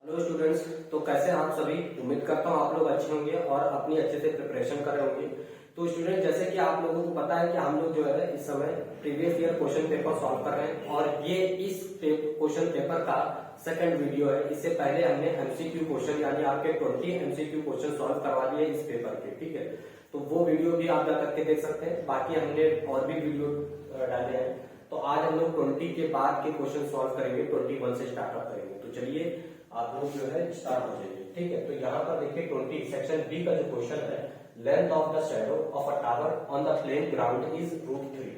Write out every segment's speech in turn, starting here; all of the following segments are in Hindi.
Hello students. तो कैसे हैं आप सभी। उम्मीद करता हूँ आप लोग अच्छे होंगे और अपनी अच्छे से प्रिपरेशन कर रहे होंगे। तो स्टूडेंट, जैसे कि आप लोगों को पता है कि हम लोग जो है इस समय previous year question paper solve कर रहे हैं और ये इस क्वेश्चन पेपर का सेकंड वीडियो है। इससे पहले हमने एमसीक्यू क्वेश्चन यानी आपके 20 एमसीक्यू क्वेश्चन सॉल्व करवा दिए इस पेपर के, ठीक है। तो वो वीडियो भी आप जा करके देख सकते हैं। बाकी हमने और भी वीडियो डाले हैं। तो आज हम लोग 20 के बाद के क्वेश्चन सॉल्व करेंगे, 21 से स्टार्टअप करेंगे। तो चलिए आप लोग जो है स्टार्ट हो जाइए, ठीक है। तो यहाँ पर देखिए 20 सेक्शन बी का जो क्वेश्चन है, length of the shadow of a tower on the plain ground is √3,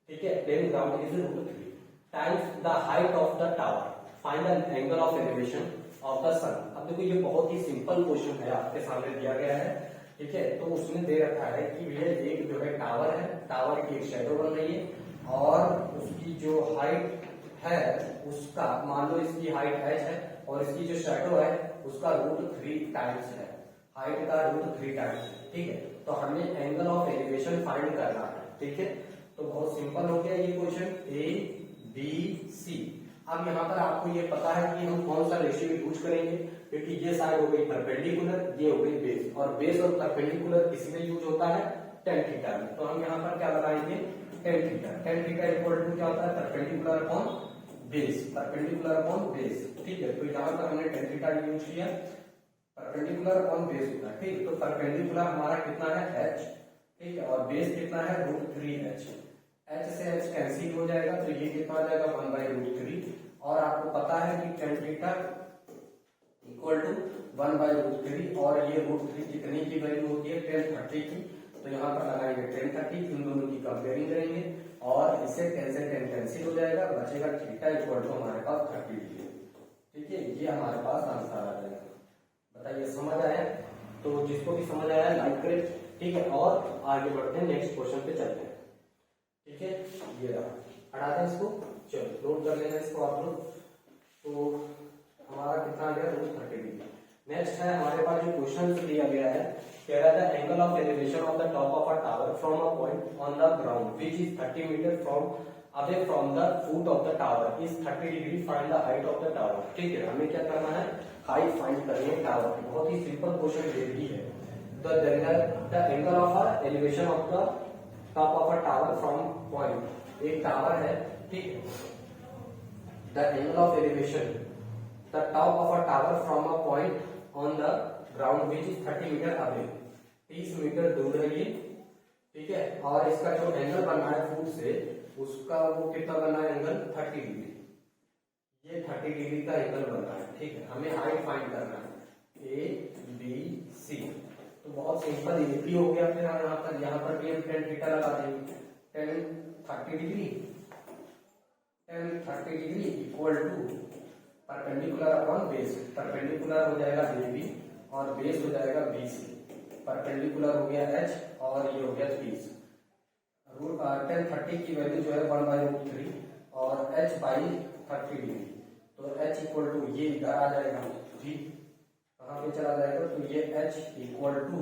ठीक है। Plain ground is √3 times the height of the tower, find the angle of elevation of the sun. अब देखो ये बहुत ही सिंपल क्वेश्चन है, आपके सामने दिया गया है, ठीक है। तो उसमें दे रखा है कि ये एक जो है टावर है, टावर की एक शैडो बन रही है और उसकी जो हाइट है उसका, मान लो इसकी हाइट h है और इसकी जो शैडो है उसका √3 टाइम्स है, हाइट का √3 टाइम्स है, ठीक है। तो हमें एंगल ऑफ एलिवेशन फाइंड करना है, ठीक है। तो बहुत सिंपल हो गया ये क्वेश्चन, ए बी सी। अब यहाँ पर आपको ये पता है कि हम कौन सा रेशियो यूज करेंगे, क्योंकि ये साइड हो गई परपेंडिकुलर, ये हो गई बेस, और बेस और परपेंडिकुलर किसमें यूज होता है, tan थीटा में। तो हम यहाँ पर क्या लगाएंगे, tan theta. tan theta equal to क्या होता है, perpendicular upon base, perpendicular upon base, ठीक है। तो यहाँ पर हमने tan थीटा यूज किया, परपेंडिकुलर अपॉन बेस होता है, ठीक। तो परपेंडिकुलर हमारा कितना है h, ठीक है, और बेस कितना है √3h। h से h कैंसिल हो जाएगा तो ये कितना आ जाएगा 1/√3। और आपको पता है कि tan थीटा इक्वल टू 1/√3 और ये √3 कितनी की वैल्यू होती है, tan 30 की। तो यहाँ पर लगाएंगे tan 30, इन दोनों की कंपेयरिंग करेंगे और इससे tan से tan कैंसिल हो जाएगा, बचेगा थीटा इक्वल टू हमारे पास 30 डिग्री, ठीक है। ये हमारे पास आंसर आ जाएगा। बताइए समझ आया। तो जिसको भी समझ आया लाइक करें, ठीक है। और आगे बढ़ते हैं, नेक्स्ट क्वेश्चन पे चलते हैं, ठीक है। ये रहा, हटा दें इसको, चलो नोट कर लेना इसको आप लोग। तो हमारा कितना आ गया, 30 डिग्री। नेक्स्ट है हमारे पास जो क्वेश्चन दिया गया है, कह रहा था angle of elevation of the top of a tower from a point on the ground which is 30 metre from away from the foot of the tower is 30 degree, find the height of the tower, ठीक है। हमें क्या करना है, हाइट फाइंड करनी है टावर की। बहुत ही सिंपल क्वेश्चन दे दी है। The angle of a elevation of the top of a tower from point, एक टावर है, ठीक है। The angle of elevation the top of a tower from a point on the ground which is 30 metre away, 30 metre दूर है ये, ठीक है। और इसका जो एंगल बना है फुट से, उसका वो कितना बना है एंगल, 30 डिग्री। ये 30 डिग्री का एंगल बन रहा है, ठीक है। हमें हाइट फाइंड करना है, ए बी सी। तो बहुत सिंपल इजी हो गया। फिर यहाँ पर भी हम tan थीटा लगा देंगे, tan 30 degree, tan 30 degree equal to perpendicular upon base, perpendicular हो जाएगा AB और बेस हो जाएगा BC। परपेंडिकुलर हो गया h और ये हो गया 30। tan 30 की वैल्यू जो है 1/√3 और h बाई 30 डिग्री। तो h इक्वल टू ये इधर आ जाएगा, ठीक, कहाँ पे चला जाएगा, तो ये h इक्वल टू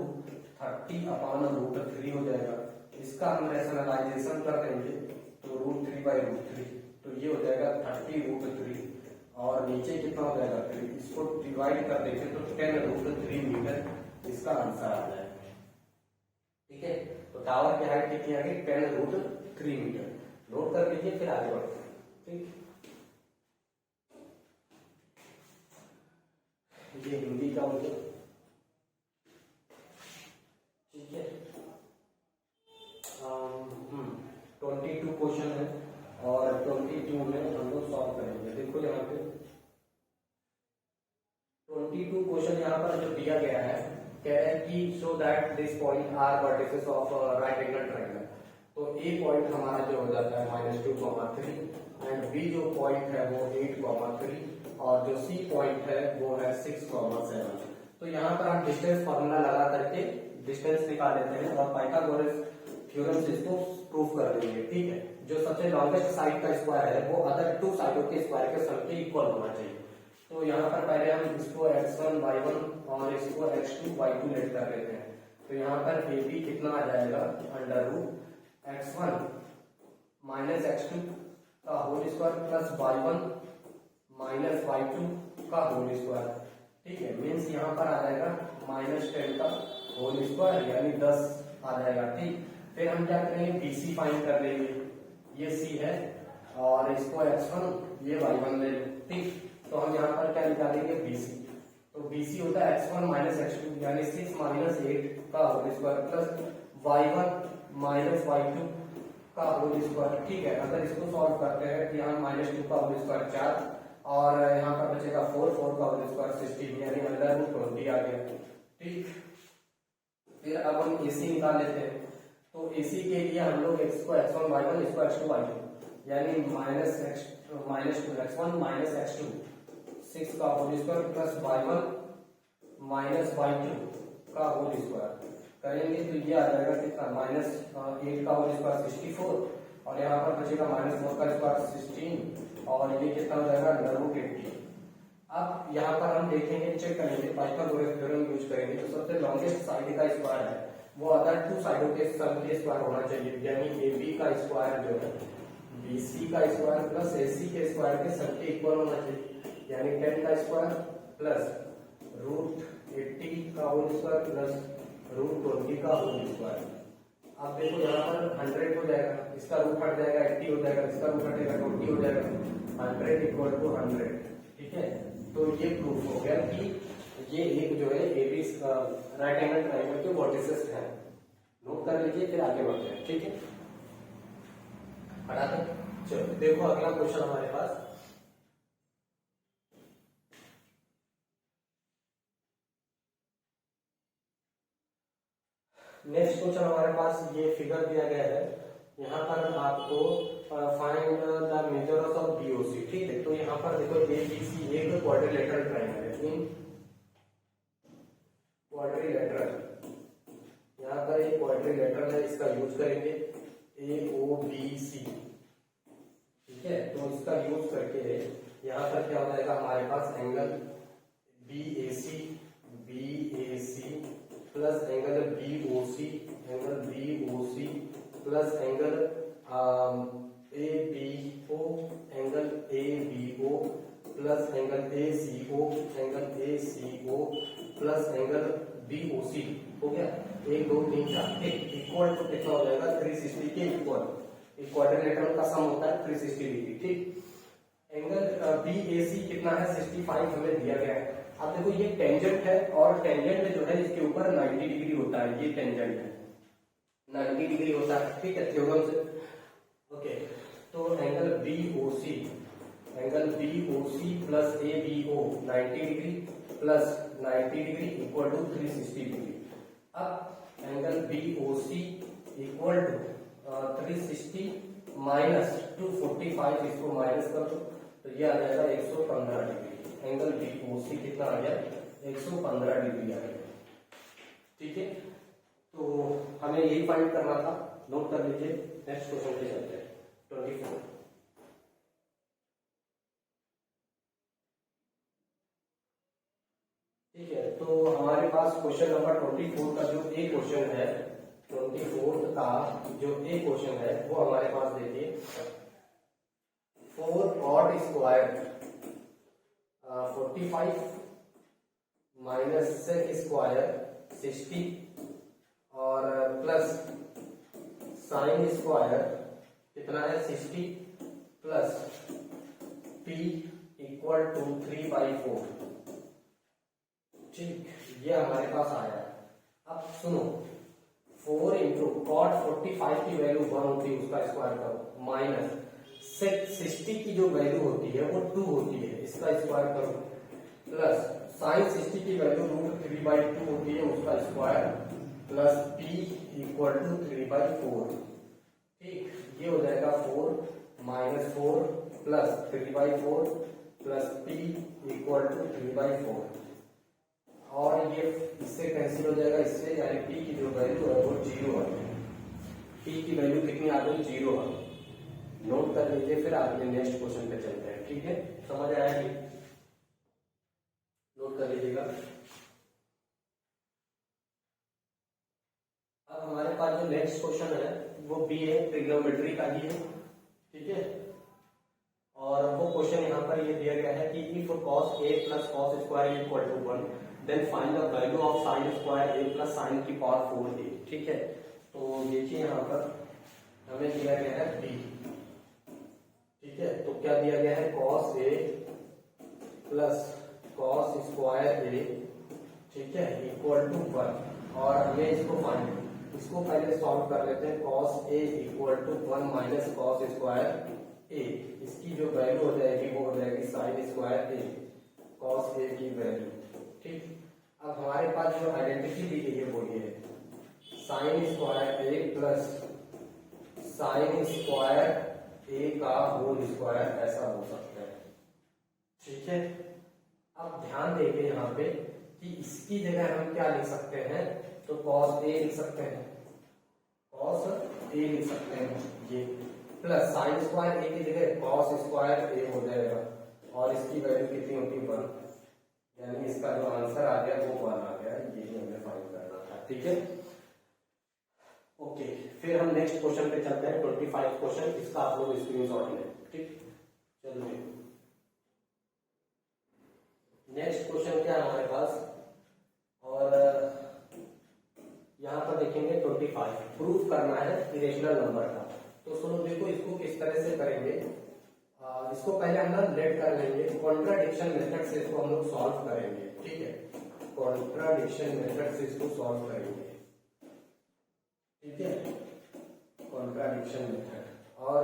30/√3 हो जाएगा। इसका हम रैशनलाइजेशन कर देंगे तो √3/√3, तो ये हो जाएगा 30√3 और नीचे कितना हो जाएगा 3। इसको डिवाइड कर देंगे तो 10√3 मीटर इसका आंसर आ जाएगा, ठीक है। तो टावर की हाइट कितनी आ गई, 10√3 मीटर। नोट कर लीजिए, फिर आगे बढ़ते हैं, ठीक। ये हिंदी का हो गया, ठीक है। 22 क्वेश्चन है और 22 में हम लोग सॉल्व करेंगे। देखो यहाँ पे 22 क्वेश्चन यहाँ पर जो दिया गया है, कह रहा है कि so that this point are vertices of right angle triangle. तो ए पॉइंट हमारा जो हो जाता है -2,3 एंड बी जो पॉइंट है वो 8,3 और जो सी पॉइंट है वो है 6,7। तो यहाँ पर हम डिस्टेंस फॉर्मूला लगा करके डिस्टेंस निकाल लेते हैं और पाइथागोरस थ्योरम से इसको प्रूफ कर देंगे, ठीक है। जो सबसे लॉन्गेस्ट साइड का स्क्वायर है वो अदर टू साइडों के स्क्वायर के सम के इक्वल होना चाहिए। तो यहाँ पर पहले हम इसको x1 y1 और इसको x2 y2 लेट कर लेते हैं। तो यहाँ पर AB कितना आ जाएगा, √x1 - x2 का whole square plus y1 - y2 का होल स्क्वायर। ठीक है, मीन्स यहाँ पर आ जाएगा -10 का होल स्क्वायर यानी 10 आ जाएगा। ठीक, फिर हम क्या करेंगे, BC फाइंड कर लेंगे। ये C है और इसको x1 ये y1 ले लो। ठीक, तो हम यहाँ पर क्या निकालेंगे, BC। तो BC होता है x1 माइनस x2 यानी 6 माइनस 8 का whole square plus y1 minus y2 का होल स्क्वायर। ठीक है, अगर इसको सॉल्व करते हैं तो यहाँ -2 का होल स्क्वायर 4 और यहाँ पर बचेगा 4 का होल स्क्वायर 16 यानी √20 आ गया। ठीक, फिर अब हम AC निकाल लेते हैं। तो AC के लिए हम लोग x को x1 y1 इसको x2 y2 यानी -2 x1 माइनस x2 6 का whole square plus y1 minus y2 का होल स्क्वायर करेंगे तो ये आ जाएगा कितना, -8 का होल स्क्वायर 64 और यहाँ पर बचेगा -4 का स्क्वायर 16 और ये कितना हो जाएगा √80। अब यहाँ पर हम देखेंगे, चेक करेंगे, पाइथागोरस थ्योरम यूज करेंगे। तो सबसे लॉन्गेस्ट साइड का स्क्वायर है वो अदर 2 साइडों के सम के स्क्वायर होना चाहिए, यानी AB का स्क्वायर जो है BC का स्क्वायर प्लस AC के स्क्वायर के सम के इक्वल होना चाहिए, यानी 10 का स्क्वायर प्लस √80 का होल स्क्वायर प्लस √20 का होल स्क्वायर। अब देखो यहाँ पर 100 हो जाएगा, इसका रूट हट जाएगा 80 हो जाएगा, इसका रूट हटेगा 20 हो जाएगा, 100 इक्वल टू 100। ठीक है, तो ये प्रूफ हो गया कि ये एक जो है AB राइट एंगल ट्रायंगल के वर्टिसेस हैं। नोट कर लीजिए, फिर आगे बढ़ते हैं। ठीक है, हटाते हैं। चलो देखो अगला क्वेश्चन हमारे पास, नेक्स्ट क्वेश्चन हमारे पास ये फिगर दिया गया है। यहाँ पर आपको find the measures of BOC। ठीक है, तो यहाँ पर देखो ABC एक क्वाड्रिलेटरल ट्रायंगल है, इन क्वाड्रिलेटरल, यहाँ पर एक क्वाड्रिलेटरल है, इसका यूज करेंगे AOBC। ठीक है, तो इसका यूज करके यहाँ पर क्या हो जाएगा, हमारे पास angle BAC plus angle BOC plus angle ABO plus angle ACO plus angle BOC हो गया। 1 2 3 4 इक्वल टू कितना हो जाएगा, 360 के इक्वल। एक क्वाड्रिलेटरल का सम होता है 360 डिग्री। ठीक, एंगल BAC कितना है, 65 हमें दिया गया है। अब देखो ये टेंजेंट है और टेंजेंट जो है इसके ऊपर 90 डिग्री होता है, ये टेंजेंट है 90 डिग्री होता है। ठीक है, थ्योरम से। ओके, तो angle BOC plus ABO 90 degree plus 90 degree equal to 360 degree. अब angle BOC equal to 360 minus 245, इसको माइनस कर दो तो ये आ जाएगा 115 डिग्री। एंगल BOC कितना आ गया, 115 डिग्री आ गया। ठीक है, तो हमें यही फाइंड करना था। नोट कर लीजिए, नेक्स्ट क्वेश्चन पे चलते हैं। 24। ठीक है, तो हमारे पास क्वेश्चन नंबर 24 का जो ए क्वेश्चन है, 24 का जो ए क्वेश्चन है वो हमारे पास देखिए, 4 ऑड स्क्वायर 45 माइनस सेक स्क्वायर 60 और प्लस साइन स्क्वायर कितना है 60 प्लस p इक्वल टू 3/4। ठीक, ये हमारे पास आया। अब सुनो, 4 इंटू कॉट 45 की वैल्यू 1 होती है, उसका स्क्वायर करो, माइनस सेक 60 की जो वैल्यू होती है वो 2 होती है, इसका स्क्वायर करो, प्लस साइन 60 की वैल्यू √3/2 होती है, उसका square plus p equal to 3/4। ठीक, ये हो जाएगा 4 minus 4 plus 3/4 plus p equal to 3/4 और ये इससे कैंसिल हो जाएगा इससे, यानी p की जो वैल्यू है वो 0 है। p की वैल्यू कितनी आ गई, 0 है। नोट कर लीजिए, फिर आगे नेक्स्ट क्वेश्चन पे चलते हैं। ठीक है, समझ आया कि नोट कर लीजिएगा। अब हमारे पास जो नेक्स्ट क्वेश्चन है वो बी है, ट्रिग्नोमेट्री का ही है। ठीक है, और वो क्वेश्चन यहाँ पर ये दिया गया है कि if cos a plus cos square equal to 1 then find the value of sin square a plus sin की पावर 4a। ठीक है, तो देखिए यहाँ पर हमें दिया गया है b। ठीक है, तो क्या दिया गया है, cos a plus cos square a, ठीक है, इक्वल टू 1। और हमें इसको पहले सॉल्व कर लेते हैं। cos a equal to 1 minus cos square a, इसकी जो वैल्यू हो जाएगी वो हो जाएगी sin square a, cos a की वैल्यू। ठीक, अब हमारे पास जो आइडेंटिटी दी गई है वो ये है, sin square a plus sin square a का होल स्क्वायर, ऐसा हो सकता है। ठीक है, अब ध्यान देंगे यहाँ पे कि इसकी जगह हम क्या लिख सकते हैं, तो cos a लिख सकते हैं, cos a लिख सकते हैं ये, प्लस sin स्क्वायर a की जगह cos स्क्वायर a हो जाएगा, और इसकी वैल्यू कितनी होगी, 1, यानी इसका जो आंसर आ गया वो 1 आ गया। ये हमें फाइंड करना था। ठीक है, ओके, फिर हम नेक्स्ट क्वेश्चन पे चलते हैं, 25 क्वेश्चन, इसका आप लोग स्क्रीनशॉट लें। ठीक, चलिए नेक्स्ट क्वेश्चन क्या है हमारे पास, और यहाँ पर देखेंगे 25 प्रूफ करना है इरेशनल नंबर का। तो सुनो, देखो इसको किस तरह से करेंगे। इसको पहले हम लोग लेट कर लेंगे, कॉन्ट्राडिक्शन मेथड से इसको हम लोग सॉल्व करेंगे। ठीक है, कॉन्ट्राडिक्शन मेथड से इसको सॉल्व करेंगे। ठीक है, कॉन्ट्राडिक्शन मेथड, और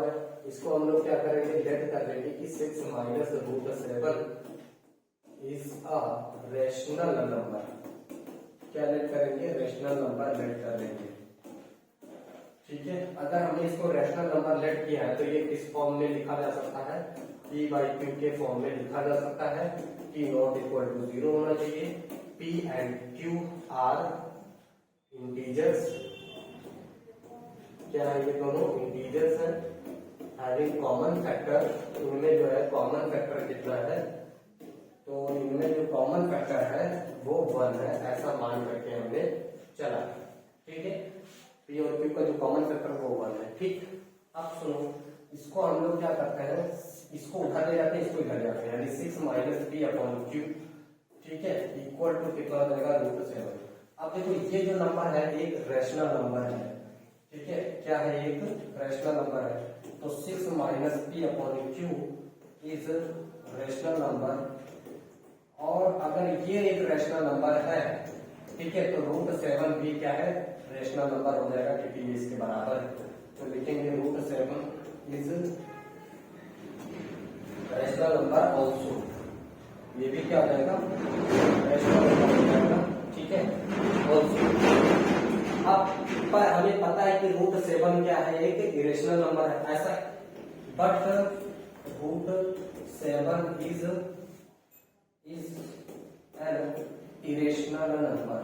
इसको हम लोग क्या करेंगे, लेट कर लेंगे कि 6 minus root 7 is a rational number. क्या लेट करेंगे, रेशनल नंबर लेट कर लेंगे। ठीक है, अगर हमने इसको रेशनल नंबर लेट किया है तो ये किस फॉर्म में लिखा जा सकता है, p बाई क्यू के फॉर्म में लिखा जा सकता है। p नॉट इक्वल टू 0 होना चाहिए। p and q are integers, क्या है, ये दोनों इंटीजर्स हैं, हैविंग कॉमन फैक्टर। इनमें जो है कॉमन फैक्टर कितना है, तो इनमें जो कॉमन फैक्टर है वो 1 है, ऐसा मान करके हमने चला। ठीक है, पी और क्यू का जो कॉमन फैक्टर वो 1 है। ठीक, अब सुनो, इसको हम लोग क्या करते हैं, इसको उधर ले जाते हैं, इसको इधर जाते हैं, यानी 6 माइनस पी अपॉन क्यू, ठीक है, इक्वल टू कितना हो जाएगा, रूट 7। अब देखो ये जो नंबर है एक रेशनल नंबर है। ठीक है, क्या है, एक रेशनल नंबर है, तो 6 minus P upon Q is rational number. और अगर ये एक रेशनल नंबर है, ठीक है, तो रूट 7 भी क्या है, रेशनल नंबर हो जाएगा, क्योंकि ये इसके बराबर है। तो लिखेंगे root 7 is rational number also, ये भी क्या हो जाएगा, रेशनल नंबर हो जाएगा। ठीक है, ऑल्सो। अब पर हमें पता है कि रूट 7 क्या है, एक इरेशनल नंबर है, ऐसा, but root 7 is an irrational number,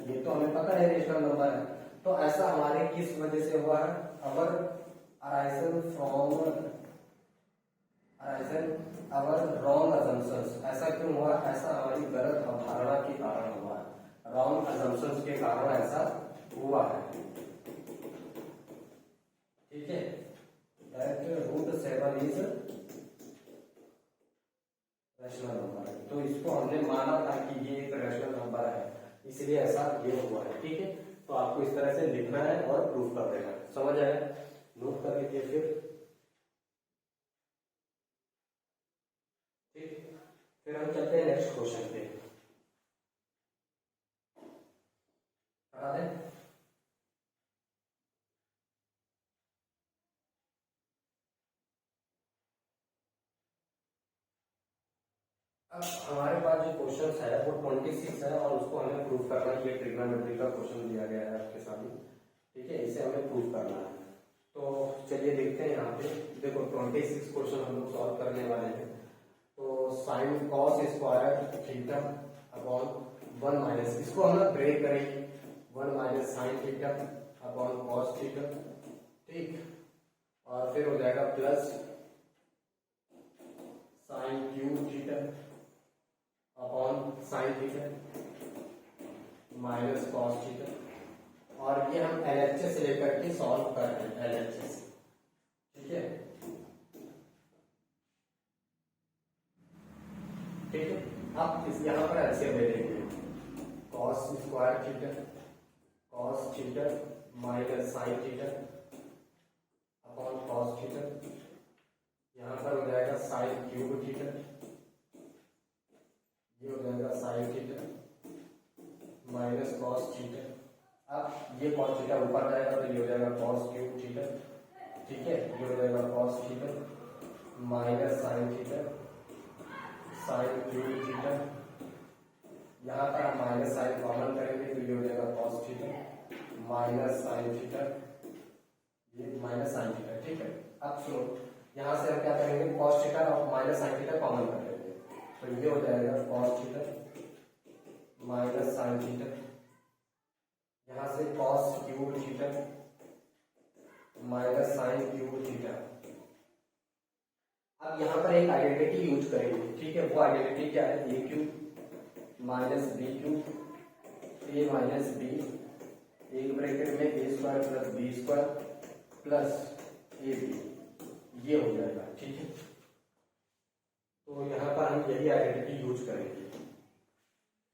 ये तो हमें पता है इरेशनल नंबर है। तो ऐसा हमारे किस वजह से हुआ है, अवर अवर रॉन्ग अजम्पशंस। ऐसा क्यों हुआ, ऐसा हमारी गलत अवधारणा के कारण हुआ है, रॉन्ग अजम्पशंस के कारण ऐसा हुआ है। ठीक है, रूट 7 इज रेशनल नंबर, तो इसको हमने माना था कि ये एक रेशनल नंबर है, इसलिए ऐसा ये हुआ है। ठीक है, तो आपको इस तरह से लिखना है और प्रूफ कर देना है, समझ आया, नोट कर लीजिए फिर। ठीक, फिर हम चलते हैं नेक्स्ट क्वेश्चन पे। करा दें, अब हमारे पास जो क्वेश्चन है वो 26 है, और उसको हमें प्रूफ करना है। ये ट्रिग्नोमेट्री का क्वेश्चन दिया गया है आपके सामने। ठीक है, इसे हमें प्रूफ करना है। तो चलिए देखते हैं, यहाँ पे देखो 26 क्वेश्चन हम लोग सॉल्व करने वाले हैं। तो sine cos square theta upon 1 minus, इसको हम लोग ब्रेक करेंगे, 1 minus sine theta upon cos theta. ठीक, और फिर हो जाएगा plus sign Q theta upon sine theta minus cos theta. और ये हम LHS से लेकर के सॉल्व कर रहे हैं, LHS। ठीक है, ठीक है। अब इस यहाँ पर एलसीएम ले लेंगे, cos square theta cos theta minus sine theta upon cos theta, यहाँ पर हो जाएगा साइन क्यूब थीटा, ये हो जाएगा sine theta minus cos theta. अब ये कॉस थीटा ऊपर जाएगा तो ये हो जाएगा कॉस क्यूब थीटा, ठीक है, ये हो जाएगा cos theta minus sine theta sine cube theta, यहाँ पर हम माइनस साइन कॉमन करेंगे तो ये हो जाएगा cos theta minus sine theta, ये माइनस साइन थीटा, ठीक है। अब सुनो, यहाँ से हम क्या करेंगे, कॉस थीटा और माइनस साइन थीटा कॉमन कर लेंगे तो ये हो जाएगा cos theta minus sine theta, यहाँ से cos cube theta minus sine cube theta. अब यहाँ पर एक आइडेंटिटी यूज करेंगे, ठीक है, वो आइडेंटिटी क्या है, a cube minus b cube a minus b, एक ब्रैकेट में a square plus b square plus a b, ये हो जाएगा, ठीक है। तो यहाँ पर हम यही आइडेंटिटी यूज करेंगे,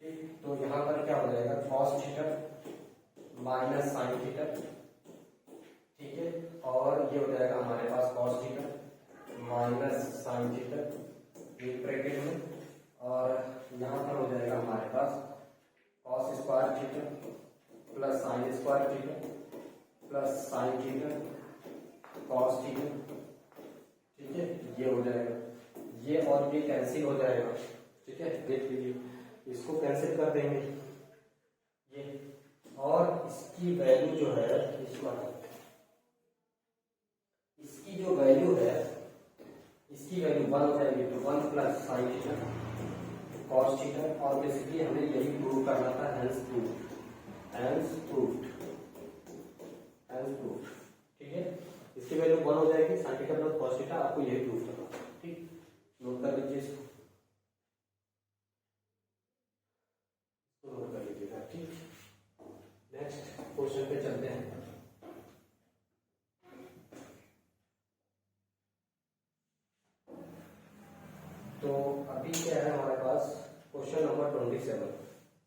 ठीक। तो यहाँ पर क्या हो जाएगा, cos theta minus sine theta, ठीक है, और ये हो जाएगा हमारे पास cos theta minus sine theta एक ब्रैकेट में, और यहाँ पर हो जाएगा हमारे पास cos square theta plus sine square theta plus sine theta cos theta, ठीक है, ये हो जाएगा, ये और ये कैंसिल हो जाएगा, ठीक है, देख लीजिए, इसको कैंसिल कर देंगे ये, और इसकी वैल्यू जो है, इसकी जो वैल्यू है, इसकी वैल्यू 1 हो जाएगी, तो 1 plus sine theta cos theta, और बेसिकली हमें यही प्रूव करना था, हेंस प्रूव्ड, ठीक है। इसकी वैल्यू 1 हो जाएगी, sine theta plus cos theta, आपको यही प्रूव करना था, ठीक, नोट कर लीजिए इसको, नोट कर लीजिएगा, ठीक। नेक्स्ट क्वेश्चन पे चलते हैं। तो अभी क्या है हमारे पास, क्वेश्चन नंबर 27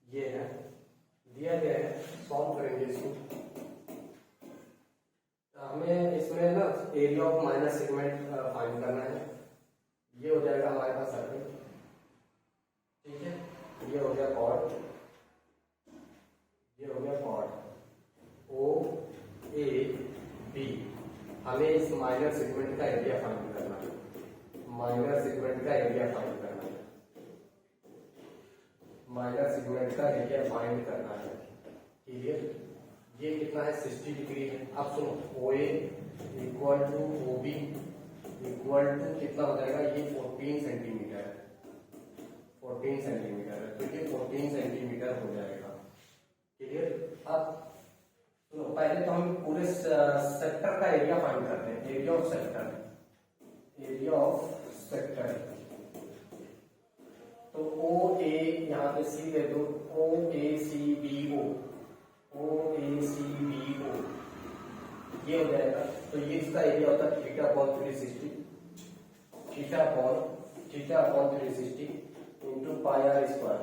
ये है, दिया गया है, सॉल्व करेंगे इसको। हमें इसमें ना area of minor segment find करना है, ये हो जाएगा हमारे पास सर्कल, ठीक है, ये हो गया कॉर्ड, ये हो गया कॉर्ड ओ ए बी, हमें इस माइनर सेगमेंट का एरिया फाइंड करना है, माइनर सेगमेंट का एरिया फाइंड करना है, माइनर सेगमेंट का एरिया फाइंड करना है, क्लियर। ये कितना है, 60 डिग्री है। अब सुनो, O A equal to O B equal to कितना हो जाएगा, ये 14 सेंटीमीटर है, 14 सेंटीमीटर है, तो ये 14 सेंटीमीटर हो जाएगा, क्लियर। अब सुनो, पहले तो हम पूरे सेक्टर का एरिया फाइंड करते हैं, area of sector, area of sector, तो ओ ए यहाँ पे सी दे दो, ओ ए सी बी ओ, ओ ए सी बी ओ, ये हो जाएगा, तो ये इसका एरिया होता है theta upon 360, theta upon 360 into pi R square,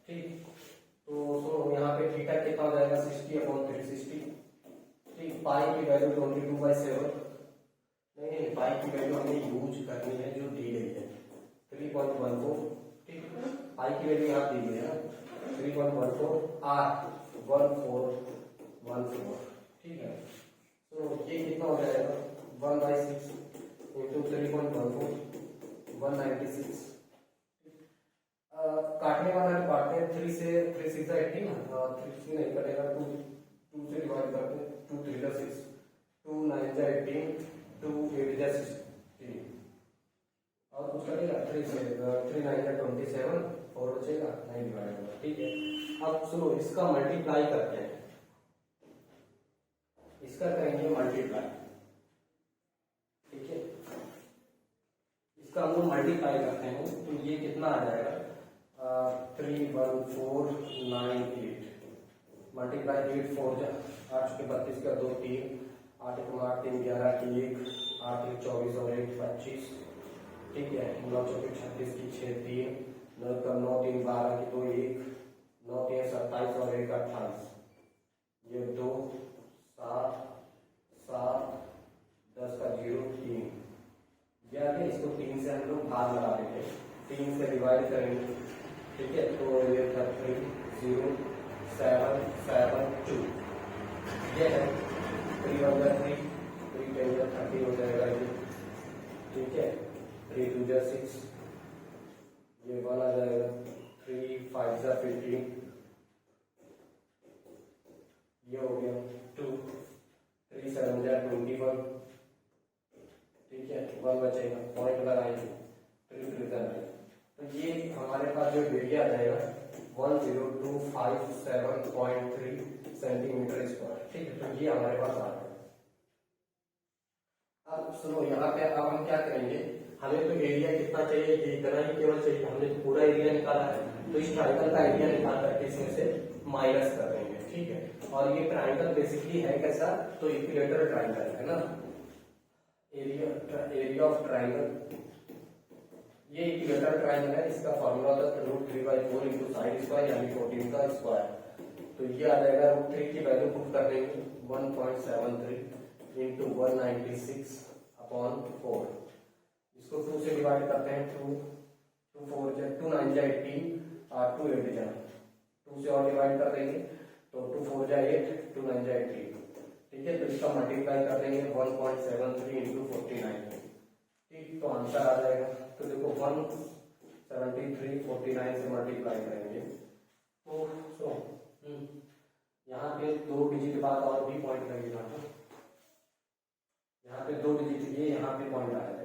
ठीक। तो यहाँ पे थीटा कितना हो जाएगा, 60 अपॉन 360, ठीक। पाई की वैल्यू 22/7, नहीं, पाई की वैल्यू हमें यूज करनी है जो दी गई है, 3.14, ठीक। पाई की वैल्यू यहाँ दी गई है 3.14 आर 1414, ठीक है। तो ये कितना हो जाएगा, 1/6 इंटू 3.14 196, काटने वाला है, काटते हैं 3 से 3 6 18, 3 से नहीं कटेगा, 2 से डिवाइड करते हैं, 2 3 6, 2 9 18, 2 8 16, और कुछ कटेगा, 3 से 3 9 27, और बचेगा 9 डिवाइड होगा, ठीक है। अब सुनो, इसका मल्टीप्लाई करते हैं, इसका करेंगे मल्टीप्लाई, ठीक है, इसका हम लोग मल्टीप्लाई करते हैं, तो ये कितना आ जाएगा, 31498, मल्टीप्लाई 8 4 8 के 32 का 2 3, 8 1 8 3 11 की 1, 8 1 24 और 1 25, ठीक है, 9 4 36 की 6 3, 9 कम 9 3 12 की 2 1, 9 3 27 और 1 28, ये 2 7 7 10 का 0 3, ये आगे इसको 3 से हम लोग भाग लगा देंगे, 3 से डिवाइड करेंगे, ठीक है। तो ये 3 0 7 7 2, ये है 3 1 3 3 10 30 हो जाएगा ये, ठीक है। 3 2 6, ये 1 आ जाएगा, 3 5 15, ये हो गया 2, 3 7 21, ठीक है। 1 बचेगा, पॉइंट लगाएंगे, 3 3 9, तो ये हमारे पास जो एरिया आ जाएगा 102573 सेंटीमीटर स्क्वायर, ठीक है। तो ये हमारे पास आ गया। अब सुनो, यहाँ पे अब हम क्या करेंगे, हमें तो एरिया कितना चाहिए, ये इतना ही केवल चाहिए, हमने तो पूरा एरिया निकाला है, तो इस ट्राइंगल का एरिया निकाल करके इसमें से माइनस कर देंगे, ठीक है। और ये ट्राइंगल बेसिकली है कैसा, तो इक्विलेटरल ट्राइंगल है ना, एरिया ऑफ ट्राइंगल, ये इक्विलेटरल ट्राइंगल है, इसका फॉर्मूला होता है √3/4 इंटू साइड स्क्वायर यानी 14 का स्क्वायर। तो ये आ जाएगा √3 की वैल्यू पुट कर देंगे 1.73 इंटू 196/4, इसको 2 से डिवाइड करते हैं, 2 4 2 9 18 और 2 8 2 से और डिवाइड कर देंगे, तो 2 4 8 2 9 18, ठीक है। तो इसका मल्टीप्लाई कर देंगे 1.73 इंटू 49, ठीक, तो आंसर आ जाएगा। तो देखो 173 49 से मल्टीप्लाई करेंगे, तो यहाँ पे 2 डिजिट बाद और भी पॉइंट लगेगा, यहाँ पे 2 डिजिट, ये यहाँ पे पॉइंट आ जाएगा,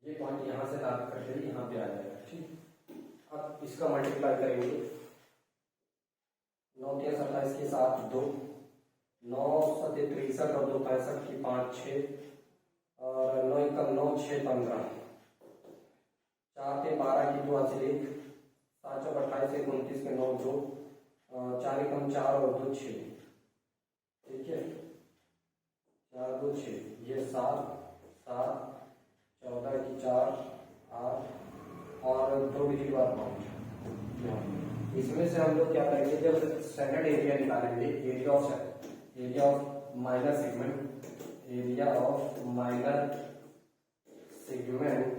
ये पॉइंट यहाँ से लाभ करके यहाँ पे आ जाएगा, ठीक। अब इसका मल्टीप्लाई करेंगे, 9 3 27 के साथ 2, 9 7 63 और 2 65 की 5 6 और 9 1 9 6 15, 4 3 12 की 2 1 7 4 28 1 29 के 9 2, 4 1 4 और 2 6, ठीक है, 4 2 6, ये 7 7 14 की 4 8 और 2 डिजिट बाद 5। इसमें से हम लोग क्या करेंगे, जब स्टैंडर्ड एरिया निकालेंगे, area of minor segment, area of minor segment,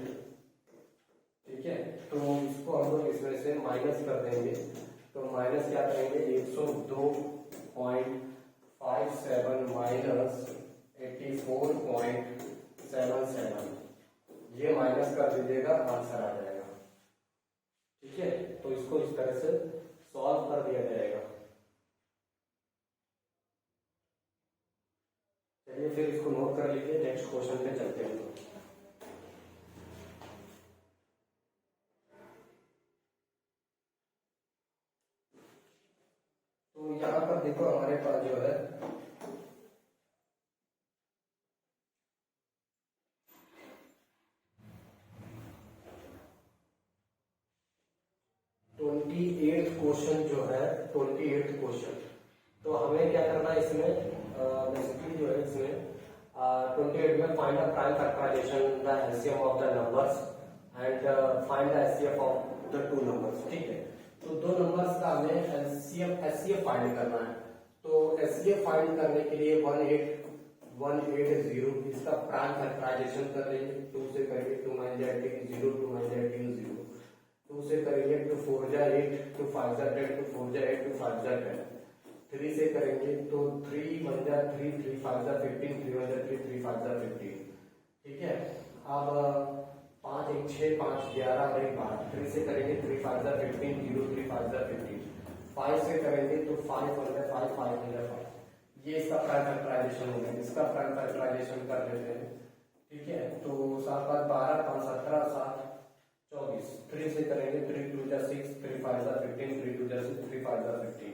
ठीक है। तो इसको हम लोग इसमें से माइनस कर देंगे, तो माइनस क्या करेंगे, 102.57 माइनस 84.77, ये माइनस कर दीजिएगा, आंसर आ जाएगा, ठीक है। तो इसको इस तरह से सॉल्व कर दिया जाएगा। चलिए फिर इसको नोट कर लीजिए, नेक्स्ट क्वेश्चन पे चलते हैं। तो यहाँ पर देखो हमारे पास जो है 28th क्वेश्चन जो है, 28th क्वेश्चन, तो हमें क्या करना है इसमें, बेसिकली जो है इसमें 28 में find the prime factorisation, the LCM of the numbers and find the HCF of the 2 numbers, ठीक है। तो 2 नंबर्स का हमें एचसीएफ फाइंड करना है, तो एचसीएफ फाइंड करने के लिए 18180 इसका प्राइम फैक्टराइजेशन कर लेंगे, 2 से करेंगे 2 9 18 0 2 9 18 0, 2 से करेंगे 2 4 8 2 5 10 2 4 8 2 5 10, 3 से करेंगे तो 3 1 3 3 5 15 3 1 3 3 5 15, ठीक है। अब 5 1 6 5 11 और 1 12, 3 से करेंगे 3 5 15 0 3 5 15, 5 से करेंगे तो 5 1 5 5 1 5, ये इसका प्राइम फैक्टराइजेशन हो गया, इसका प्राइम फैक्टराइजेशन कर लेते हैं, ठीक है। तो 7 5 12 5 17 7 24, 3 से करेंगे 3 2 6 3 5 15 3 2 6 3 5 15,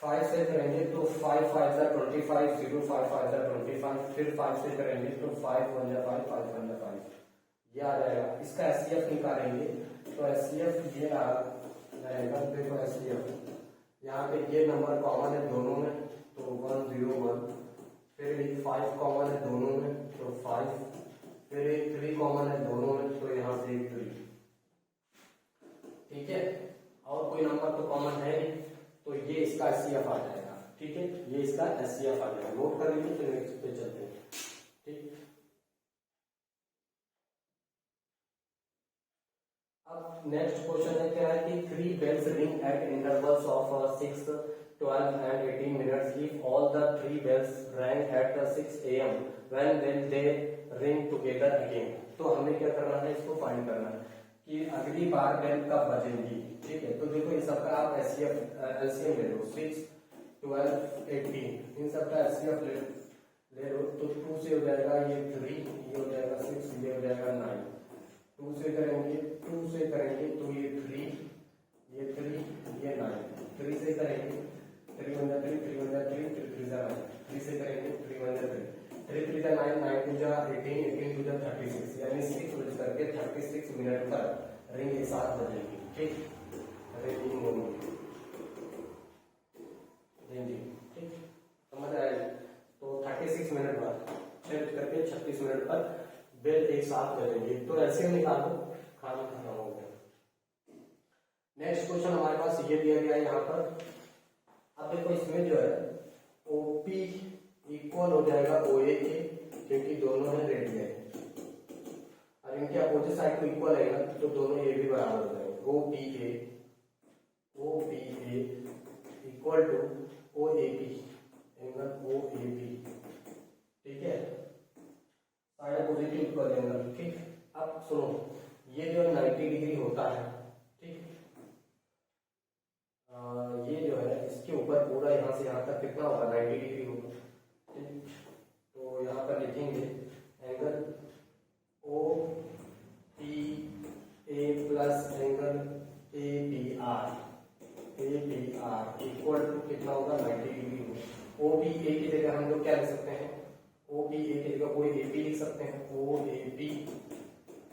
5 से करेंगे तो 5 5 25 0 5 5 25, फिर 5 से करेंगे तो 5 1 5 5 1 5, ये आ जाएगा। इसका एचसीएफ निकालेंगे, तो एचसीएफ ये रहेगा, देखो एचसीएफ यहाँ पे ये नंबर कॉमन है दोनों में, तो 1 0 1, फिर 5 कॉमन है दोनों में, तो 5 फिर एक 3 कॉमन है दोनों में, तो यहाँ से एक 3, ठीक है। और कोई नंबर तो कॉमन है नहीं, तो ये इसका एचसीएफ आ जाएगा, ठीक है, ये इसका एचसीएफ आ जाएगा। नोट कर लीजिए, फिर नेक्स्ट पे चलते हैं, ठीक। अब नेक्स्ट क्वेश्चन है क्या है कि 3 bells ring at intervals of 6, 12 and 18 minutes. If all the 3 bells rang at 6 a.m. when will they ring together again? तो हमें क्या करना है, इसको फाइंड करना है कि अगली बार बेल कब बजेंगी, ठीक है। तो देखो इस सबका आप एलसीएम ले लो, 6, 12, 18, इन सबका एलसीएम ले लो, तो 2 से हो जाएगा ये 3, ये हो जाएगा 6, ये हो जाएगा 9। 2 से करेंगे, 2 से करेंगे तो ये 3, ये 3, ये 9। 3 से करेंगे, 3 1 3, 3 1 3, 3 3 9। 3 से करेंगे, 3 1 3, 3 3 9, 9 2 18, 18 2 36, यानी 6 बज करके 36 मिनट पर रिंग एक साथ बजेगी, ठीक। रिंगिंग होगी, रिंगिंग, ठीक, समझ आया। तो 36 मिनट बाद 6 बज करके 36 मिनट पर बेल एक साथ बजेंगे। तो ऐसे निकालो, खाना खत्म हो गया। नेक्स्ट क्वेश्चन हमारे पास ये दिया गया है यहाँ पर। अब देखो इसमें जो है ओपी इक्वल हो जाएगा ओए के, क्योंकि दोनों है रेडियन, और इनके अपोजिट साइड को इक्वल है ना, तो दोनों ये भी बराबर हो जाएंगे। OP A equal to O A P, angle O A P, ठीक है, साइड पॉजिटिव इक्वल एंगल, ठीक। अब सुनो, ये जो 90 डिग्री होता है, ठीक, ये जो है इसके ऊपर पूरा यहाँ से यहाँ तक कितना होगा, 90 डिग्री होगा, ठीक। तो यहाँ पर लिखेंगे angle O P A plus angle A P R equal to कितना होगा, 90 डिग्री होगा। ओ पी ए की जगह हम लोग क्या लिख सकते हैं, ओ पी ए की जगह ओ ए पी लिख सकते हैं, O A P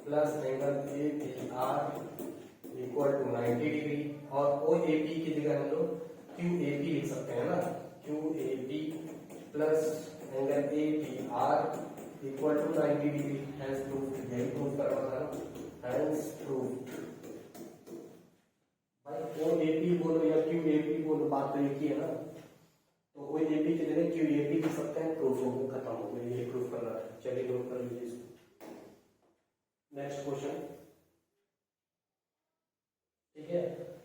plus angle A P R equal to 90 degree, और ओ ए पी की जगह हम लोग क्यू ए पी लिख सकते हैं ना, Q A P plus angle A P R equal to 90 degree. Hence proof, यही प्रूफ करना था ना, हैंस प्रूफ। भाई ओ ए पी बोलो या क्यू ए पी बोलो, बात तो एक ही है ना, तो ओ ए पी की जगह क्यू ए पी लिख सकते हैं, प्रूफ हो गया, खत्म हो गया, ये प्रूफ करना है। चलिए नोट कर लीजिए इसको। नेक्स्ट क्वेश्चन, ठीक है।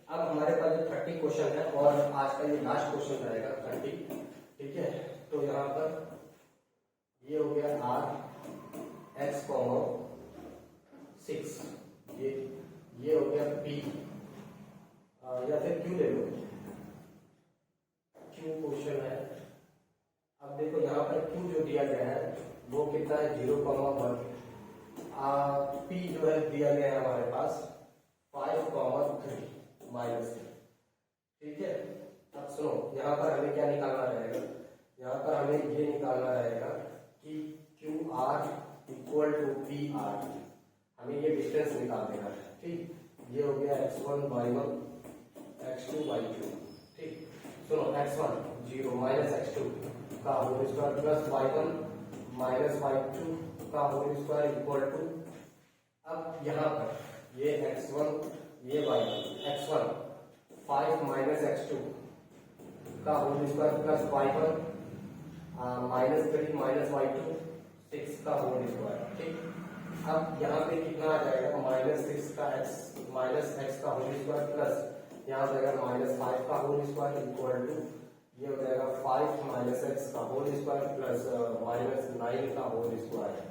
अब हमारे पास जो 30 क्वेश्चन है और आज का ये लास्ट क्वेश्चन रहेगा 30, ठीक है। तो यहाँ पर ये हो गया आर एक्स कॉमा 6, ये हो गया पी, या फिर क्यू ले लो, क्यू क्वेश्चन है। अब देखो यहाँ पर क्यू जो दिया गया है वो कितना है, 0,1। पी जो है दिया गया है हमारे पास 5,3 माइनस, ठीक है। अब सुनो, यहाँ पर हमें क्या निकालना रहेगा, यहाँ पर हमें ये निकालना रहेगा कि Q R equal to P R, हमें ये डिस्टेंस निकाल देना है, ठीक। ये हो गया x1/1 x2/2, ठीक। सुनो, x1 0 माइनस x2 का whole square plus y1 minus y2 का होल स्क्वायर इक्वल टू, अब यहाँ पर ये x1 ये y1, x1 5 माइनस x2 का whole square plus y1 minus 3 minus y2 6 का होल स्क्वायर, ठीक। अब यहाँ पे कितना आ जाएगा, -6 का x का होल स्क्वायर प्लस यहाँ हो जाएगा -5 का होल स्क्वायर इक्वल टू, ये हो जाएगा 5 माइनस x का होल स्क्वायर प्लस -9 का होल स्क्वायर।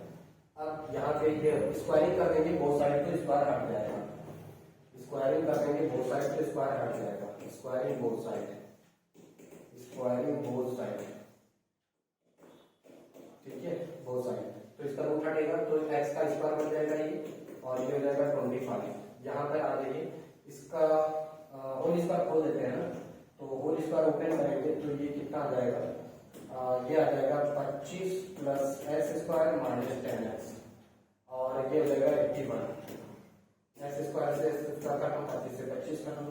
अब यहाँ पे ये स्क्वायरिंग कर देंगे बोथ साइड तो स्क्वायर हट जाएगा, स्क्वायरिंग कर देंगे बोथ साइड तो स्क्वायर हट जाएगा, स्क्वायरिंग बोथ साइड, ठीक है, बोथ साइड। तो इसका रूट हटेगा तो x का स्क्वायर बन जाएगा ये, और ये हो जाएगा 25। यहाँ पर आ जाइए, इसका होल स्क्वायर खोल देते हैं ना, तो होल स्क्वायर ओपन करेंगे तो ये कितना आ जाएगा, ये आ जाएगा 25 plus x square minus 10x, और ये हो जाएगा 81। एक्स स्क्वायर से खत्म, 25 से 25 खत्म,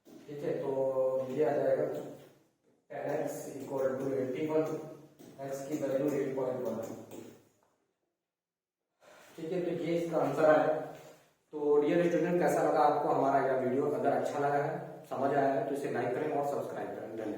ठीक है। तो ये आ जाएगा 10x इक्वल टू 81, x की वैल्यू 8.1, ठीक है, तो ये इसका आंसर है। तो डियर स्टूडेंट, कैसा लगा आपको हमारा यह वीडियो? अगर अच्छा लगा है, समझ आया है, तो इसे लाइक करें और सब्सक्राइब करें। धन्यवाद।